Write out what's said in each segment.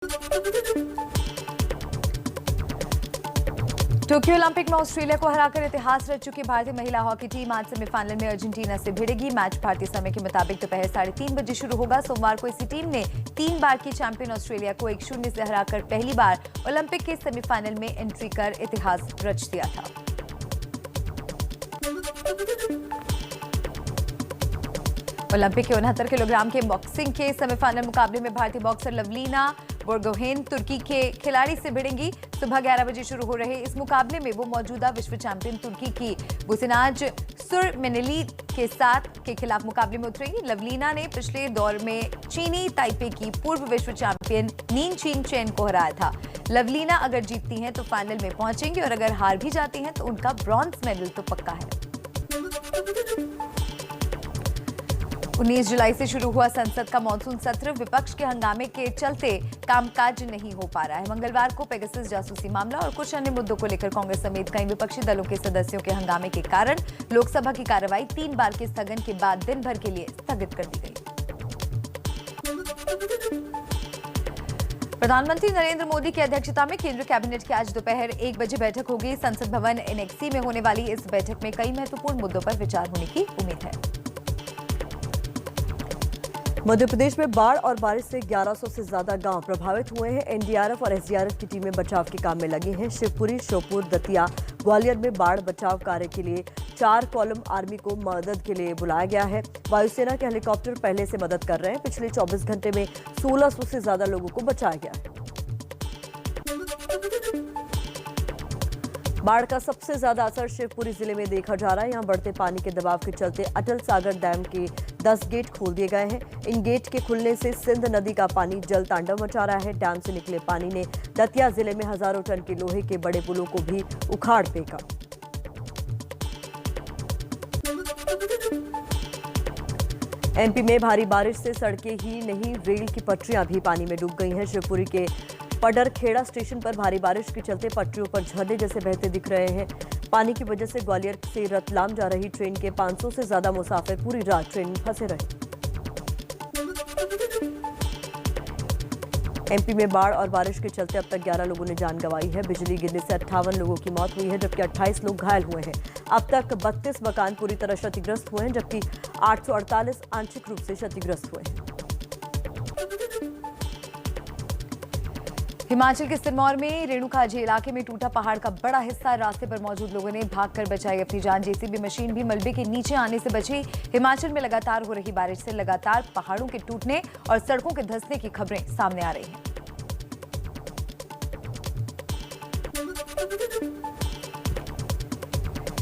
Tokyo Olympic में Australia को हराकर इतिहास रच चुकी भारतीय महिला हॉकी टीम आज सेमीफाइनल में अर्जेंटीना से भिड़ेगी। मैच भारतीय समय के मुताबिक दोपहर 3:30 बजे शुरू होगा। सोमवार को इसी टीम ने 3 बार की चैंपियन ऑस्ट्रेलिया को 1-0 से हराकर पहली बार ओलंपिक के सेमीफाइनल में एंट्री कर इतिहास रच दिया था। ओलंपिक के 69 किलोग्राम के बॉक्सिंग के सेमीफाइनल मुकाबले में भारतीय बॉक्सर लवलीना बोरगोहेन तुर्की के खिलाड़ी से भिड़ेंगी। सुबह 11 बजे शुरू हो रहे इस मुकाबले में वो मौजूदा विश्व चैंपियन तुर्की की बुसिनाज सुरमेनेली के खिलाफ मुकाबले में उतरेंगी। लवलीना ने पिछले दौर में चीनी ताइपे की पूर्व विश्व चैंपियन नीन चिंग चेन को हराया था। लवलीना अगर जीतती हैं तो फाइनल में पहुंचेंगी और अगर हार भी जाती हैं तो उनका ब्रॉन्ज मेडल तो पक्का है। 19 जुलाई से शुरू हुआ संसद का मॉनसून सत्र विपक्ष के हंगामे के चलते कामकाज नहीं हो पा रहा है। मंगलवार को पेगासस जासूसी मामला और कुछ अन्य मुद्दों को लेकर कांग्रेस समेत कई विपक्षी दलों के सदस्यों के हंगामे के कारण लोकसभा की कार्रवाई 3 बार के स्थगन के बाद दिन भर के लिए स्थगित कर दी गई। प्रधानमंत्री नरेंद्र मोदी की अध्यक्षता में केंद्रीय कैबिनेट की आज दोपहर 1 बजे बैठक होगी। संसद भवन एनेक्सी में होने वाली इस बैठक में कई महत्वपूर्ण मुद्दों पर विचार होने की उम्मीद है। मध्य प्रदेश में बाढ़ और बारिश से 1100 से ज्यादा गांव प्रभावित हुए हैं। एनडीआरएफ और एसडीआरएफ की टीमें बचाव के काम में लगी हैं। शिवपुरी, श्योपुर, दतिया, ग्वालियर में बाढ़ बचाव कार्य के लिए 4 कॉलम आर्मी को मदद के लिए बुलाया गया है। वायुसेना के हेलीकॉप्टर पहले से मदद कर रहे हैं। पिछले 24 घंटे में 1600 से ज्यादा लोगों को बचाया गया है। बाढ़ का सबसे ज्यादा असर शिवपुरी जिले में देखा जा रहा है। यहां बढ़ते पानी के दबाव के चलते अटल सागर डैम के 10 गेट खोल दिए गए हैं। इन गेट के खुलने से सिंध नदी का पानी जल तांडव मचा रहा है। डैम से निकले पानी ने दतिया जिले में हजारों टन के लोहे के बड़े पुलों को भी उखाड़ फेंका। एमपी में भारी बारिश से सड़कें ही नहीं, रेल की पटरियां भी पानी में डूब गई हैं। शिवपुरी के पडरखेड़ा स्टेशन पर भारी बारिश के चलते पटरियों पर झरने जैसे बहते दिख रहे हैं। पानी की वजह से ग्वालियर से रतलाम जा रही ट्रेन के 500 से ज्यादा मुसाफिर पूरी रात ट्रेन में फंसे रहे। एमपी में बाढ़ और बारिश के चलते अब तक 11 लोगों ने जान गंवाई है। बिजली गिरने से 58 लोगों की मौत हुई है, जबकि 28 लोग घायल हुए हैं। अब तक 32 मकान पूरी तरह क्षतिग्रस्त हुए हैं, जबकि 848 आंशिक रूप से क्षतिग्रस्त हुए हैं। हिमाचल के सिरमौर में रेणुकाजी इलाके में टूटा पहाड़ का बड़ा हिस्सा। रास्ते पर मौजूद लोगों ने भागकर बचाई अपनी जान। जेसीबी मशीन भी मलबे के नीचे आने से बची। हिमाचल में लगातार हो रही बारिश से लगातार पहाड़ों के टूटने और सड़कों के धंसने की खबरें सामने आ रही हैं।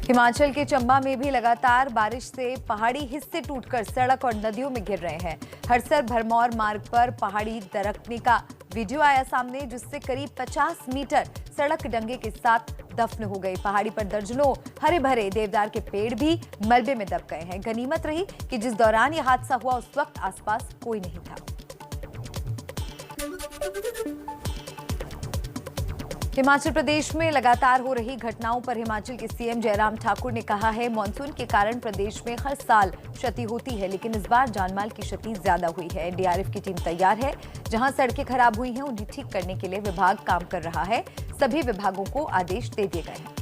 हिमाचल के चंबा में भी लगातार बारिश से पहाड़ी हिस्से टूटकर सड़क और नदियों में गिर रहे हैं। हरसर भरमौर मार्ग पर पहाड़ी दरकने का वीडियो आया सामने, जिससे करीब 50 मीटर सड़क डंगे के साथ दफन हो गई। पहाड़ी पर दर्जनों हरे भरे देवदार के पेड़ भी मलबे में दब गए हैं। गनीमत रही कि जिस दौरान यह हादसा हुआ उस वक्त आसपास कोई नहीं था। हिमाचल प्रदेश में लगातार हो रही घटनाओं पर हिमाचल के सीएम जयराम ठाकुर ने कहा है, मानसून के कारण प्रदेश में हर साल क्षति होती है, लेकिन इस बार जानमाल की क्षति ज्यादा हुई है। एनडीआरएफ की टीम तैयार है। जहां सड़कें खराब हुई हैं उन्हें ठीक करने के लिए विभाग काम कर रहा है। सभी विभागों को आदेश दे दिए गए हैं।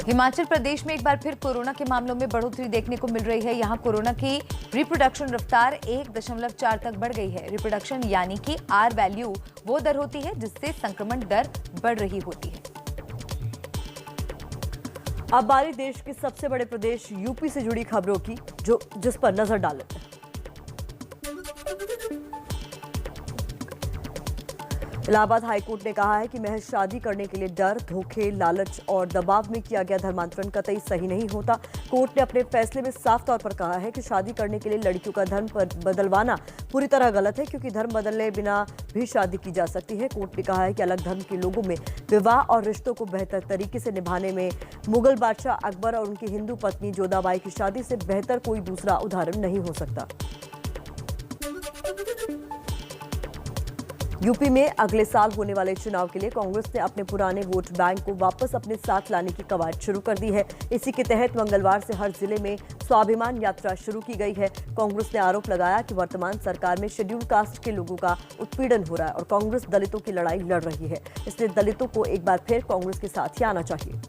हिमाचल प्रदेश में एक बार फिर कोरोना के मामलों में बढ़ोतरी देखने को मिल रही है। यहां कोरोना की रिप्रोडक्शन रफ्तार 1.4 तक बढ़ गई है। रिप्रोडक्शन यानी कि आर वैल्यू वो दर होती है जिससे संक्रमण दर बढ़ रही होती है। अब बारी देश के सबसे बड़े प्रदेश यूपी से जुड़ी खबरों की, जिस पर नजर डाल लेते हैं। इलाहाबाद हाईकोर्ट ने कहा है कि महज शादी करने के लिए डर, धोखे, लालच और दबाव में किया गया धर्मांतरण कतई सही नहीं होता। कोर्ट ने अपने फैसले में साफ तौर पर कहा है कि शादी करने के लिए लड़कियों का धर्म बदलवाना पूरी तरह गलत है, क्योंकि धर्म बदलने बिना भी शादी की जा सकती है। कोर्ट ने कहा है कि अलग धर्म के लोगों में विवाह और रिश्तों को बेहतर तरीके से निभाने में मुगल बादशाह अकबर और उनकी हिंदू पत्नी जोधाबाई की शादी से बेहतर कोई दूसरा उदाहरण नहीं हो सकता। यूपी में अगले साल होने वाले चुनाव के लिए कांग्रेस ने अपने पुराने वोट बैंक को वापस अपने साथ लाने की कवायद शुरू कर दी है। इसी के तहत मंगलवार से हर जिले में स्वाभिमान यात्रा शुरू की गई है। कांग्रेस ने आरोप लगाया कि वर्तमान सरकार में शेड्यूल कास्ट के लोगों का उत्पीड़न हो रहा है और कांग्रेस दलितों की लड़ाई लड़ रही है, इसलिए दलितों को एक बार फिर कांग्रेस के साथ ही आना चाहिए।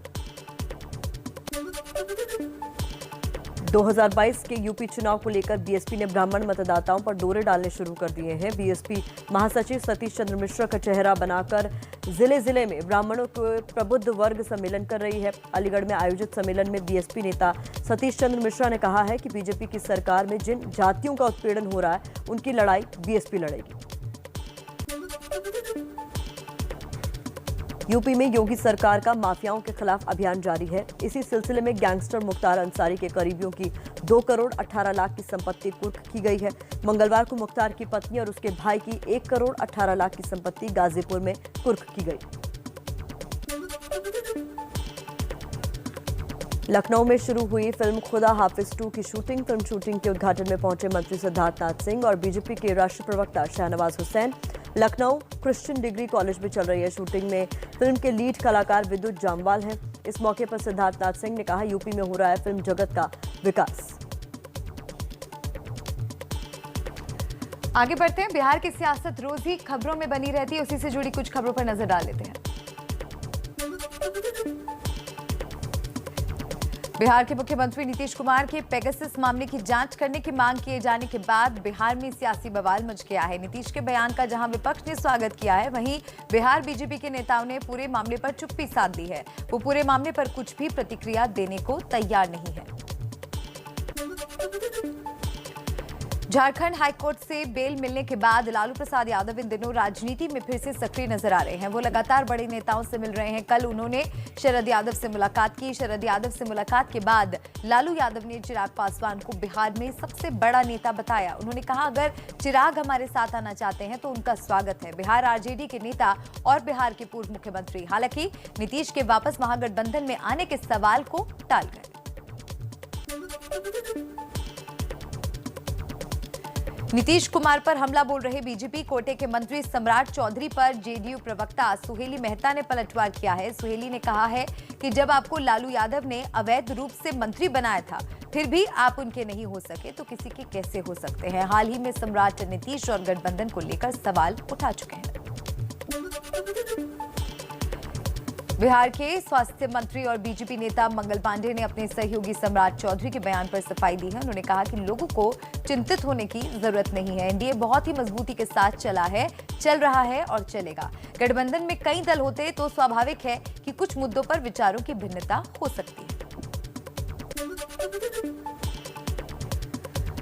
2022 के यूपी चुनाव को लेकर बीएसपी ने ब्राह्मण मतदाताओं पर डोरे डालने शुरू कर दिए हैं। बीएसपी महासचिव सतीश चंद्र मिश्रा का चेहरा बनाकर जिले जिले में ब्राह्मणों के प्रबुद्ध वर्ग सम्मेलन कर रही है। अलीगढ़ में आयोजित सम्मेलन में बीएसपी नेता सतीश चंद्र मिश्रा ने कहा है कि बीजेपी की सरकार में जिन जातियों का उत्पीड़न हो रहा है उनकी लड़ाई बीएसपी लड़ेगी। यूपी में योगी सरकार का माफियाओं के खिलाफ अभियान जारी है। इसी सिलसिले में गैंगस्टर मुख्तार अंसारी के करीबियों की 2 करोड़ 18 लाख की संपत्ति कुर्क की गई है। मंगलवार को मुख्तार की पत्नी और उसके भाई की 1 करोड़ 18 लाख की संपत्ति गाजीपुर में कुर्क की गई। लखनऊ में शुरू हुई फिल्म खुदा हाफिज 2 की फिल्म शूटिंग के उद्घाटन में पहुंचे मंत्री सिद्धार्थनाथ सिंह और बीजेपी के राष्ट्रीय प्रवक्ता Shahnawaz Hussain. Lucknow Christian degree college में चल रही है शूटिंग में फिल्म के लीड कलाकार विद्युत जामवाल हैं। इस मौके पर सिद्धार्थनाथ सिंह ने कहा, यूपी में हो रहा है फिल्म जगत का विकास। आगे बढ़ते हैं। बिहार की सियासत रोज ही खबरों में बनी रहती है, उसी से जुड़ी कुछ खबरों पर नजर डाल लेते हैं। बिहार के मुख्यमंत्री नीतीश कुमार के पेगासस मामले की जांच करने की मांग किए जाने के बाद बिहार में सियासी बवाल मच गया है। नीतीश के बयान का जहां विपक्ष ने स्वागत किया है, वहीं बिहार बीजेपी के नेताओं ने पूरे मामले पर चुप्पी साध दी है। वो पूरे मामले पर कुछ भी प्रतिक्रिया देने को तैयार नहीं है। झारखंड हाईकोर्ट से बेल मिलने के बाद लालू प्रसाद यादव इन दिनों राजनीति में फिर से सक्रिय नजर आ रहे हैं। वो लगातार बड़े नेताओं से मिल रहे हैं। कल उन्होंने शरद यादव से मुलाकात की। शरद यादव से मुलाकात के बाद लालू यादव ने चिराग पासवान को बिहार में सबसे बड़ा नेता बताया। उन्होंने कहा, अगर चिराग हमारे साथ आना चाहते हैं तो उनका स्वागत है। बिहार आरजेडी के नेता और बिहार के पूर्व मुख्यमंत्री हालांकि नीतीश के वापस महागठबंधन में आने के सवाल को टाल गए। नीतीश कुमार पर हमला बोल रहे बीजेपी कोटे के मंत्री सम्राट चौधरी पर जेडीयू प्रवक्ता सुहेली मेहता ने पलटवार किया है। सुहेली ने कहा है कि जब आपको लालू यादव ने अवैध रूप से मंत्री बनाया था, फिर भी आप उनके नहीं हो सके तो किसी के कैसे हो सकते हैं। हाल ही में सम्राट नीतीश और गठबंधन को लेकर सवाल उठा चुके हैं। बिहार के स्वास्थ्य मंत्री और बीजेपी नेता मंगल पांडे ने अपने सहयोगी सम्राट चौधरी के बयान पर सफाई दी है। उन्होंने कहा कि लोगों को चिंतित होने की जरूरत नहीं है। एनडीए बहुत ही मजबूती के साथ चल रहा है और चलेगा। गठबंधन में कई दल होते तो स्वाभाविक है कि कुछ मुद्दों पर विचारों की भिन्नता हो सकती है।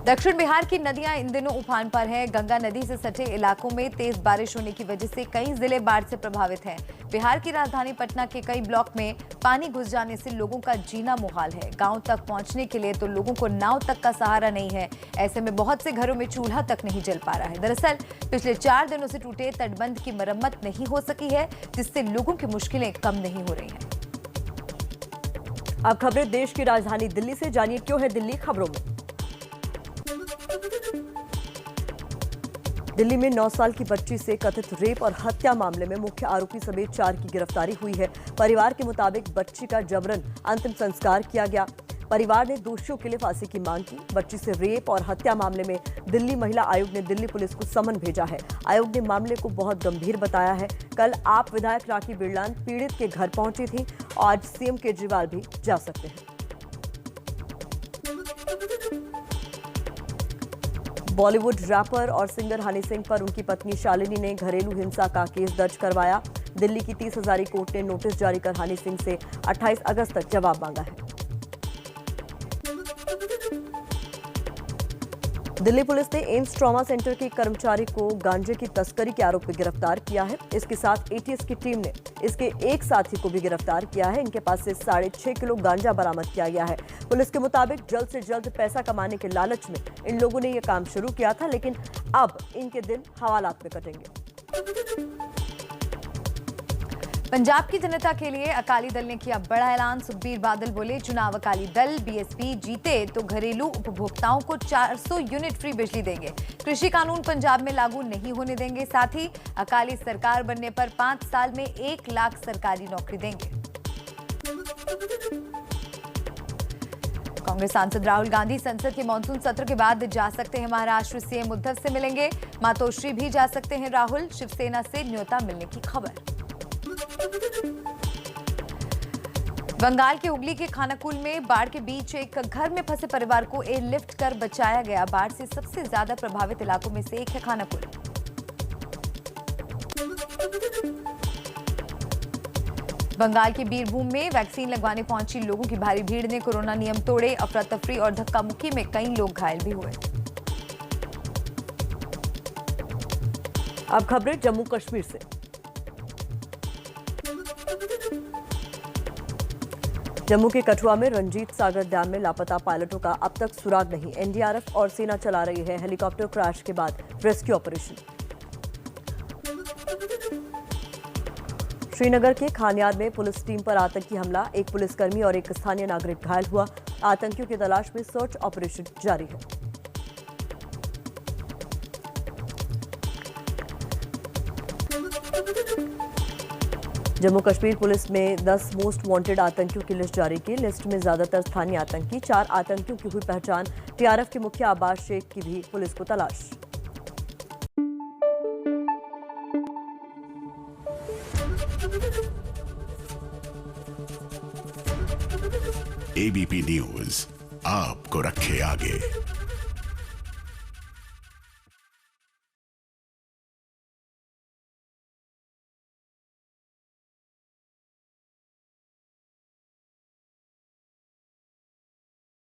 दक्षिण बिहार की नदियां इन दिनों उफान पर हैं। गंगा नदी से सटे इलाकों में तेज बारिश होने की वजह से कई जिले बाढ़ से प्रभावित हैं। बिहार की राजधानी पटना के कई ब्लॉक में पानी घुस जाने से लोगों का जीना मुहाल है। गांव तक पहुंचने के लिए तो लोगों को नाव तक का सहारा नहीं है। ऐसे में बहुत से घरों में चूल्हा तक नहीं जल पा रहा है। दरअसल पिछले 4 दिनों से टूटे तटबंध की मरम्मत नहीं हो सकी है, जिससे लोगों की मुश्किलें कम नहीं हो रही हैं। अब खबरें देश की राजधानी दिल्ली से। जानिए क्यों है दिल्ली खबरों में। दिल्ली में 9 साल की बच्ची से कथित रेप और हत्या मामले में मुख्य आरोपी समेत 4 की गिरफ्तारी हुई है। परिवार के मुताबिक बच्ची का जबरन अंतिम संस्कार किया गया। परिवार ने दोषियों के लिए फांसी की मांग की। बच्ची से रेप और हत्या मामले में दिल्ली महिला आयोग ने दिल्ली पुलिस को समन भेजा है। आयोग ने मामले को बहुत गंभीर बताया है। कल आप विधायक राखी बिरलान पीड़ित के घर पहुंची थी। आज सीएम केजरीवाल भी जा सकते हैं। बॉलीवुड रैपर और सिंगर हनी सिंह पर उनकी पत्नी शालिनी ने घरेलू हिंसा का केस दर्ज करवाया। दिल्ली की 30 हजारी कोर्ट ने नोटिस जारी कर हनी सिंह से 28 अगस्त तक जवाब मांगा है। दिल्ली पुलिस ने एम्स ट्रॉमा सेंटर के कर्मचारी को गांजे की तस्करी के आरोप में गिरफ्तार किया है। इसके साथ एटीएस की टीम ने इसके एक साथी को भी गिरफ्तार किया है। इनके पास से 6.5 किलो गांजा बरामद किया गया है। पुलिस के मुताबिक जल्द से जल्द पैसा कमाने के लालच में इन लोगों ने यह काम शुरू किया था, लेकिन अब इनके दिन हवालात में कटेंगे। पंजाब की जनता के लिए अकाली दल ने किया बड़ा ऐलान। सुखबीर बादल बोले, चुनाव अकाली दल बीएसपी जीते तो घरेलू उपभोक्ताओं को 400 यूनिट फ्री बिजली देंगे। कृषि कानून पंजाब में लागू नहीं होने देंगे। साथ ही अकाली सरकार बनने पर 5 साल में 1 लाख सरकारी नौकरी देंगे। कांग्रेस सांसद राहुल गांधी संसद के मानसून सत्र के बाद जा सकते हैं महाराष्ट्र। सीएम उद्धव से मिलेंगे। मातोश्री भी जा सकते हैं राहुल। शिवसेना से न्योता मिलने की खबर। बंगाल के हुगली के खानाकुल में बाढ़ के बीच एक घर में फंसे परिवार को एयरलिफ्ट कर बचाया गया। बाढ़ से सबसे ज्यादा प्रभावित इलाकों में से एक है खानाकुल। बंगाल के बीरभूम में वैक्सीन लगवाने पहुंची लोगों की भारी भीड़ ने कोरोना नियम तोड़े। अफरा तफरी और धक्का मुक्की में कई लोग घायल भी हुए। अब खबरें जम्मू कश्मीर से। जम्मू के कठुआ में रंजीत सागर डैम में लापता पायलटों का अब तक सुराग नहीं। एनडीआरएफ और सेना चला रही है हेलीकॉप्टर क्रैश के बाद रेस्क्यू ऑपरेशन। श्रीनगर के खानियार में पुलिस टीम पर आतंकी हमला। एक पुलिसकर्मी और एक स्थानीय नागरिक घायल हुआ। आतंकियों की तलाश में सर्च ऑपरेशन जारी है। जम्मू कश्मीर पुलिस में 10 मोस्ट वांटेड आतंकियों की लिस्ट जारी की। लिस्ट में ज्यादातर स्थानीय आतंकी। 4 आतंकियों की हुई पहचान। टीआरएफ के मुखिया अब्बास शेख की भी पुलिस को तलाश। एबीपी न्यूज आपको रखे आगे।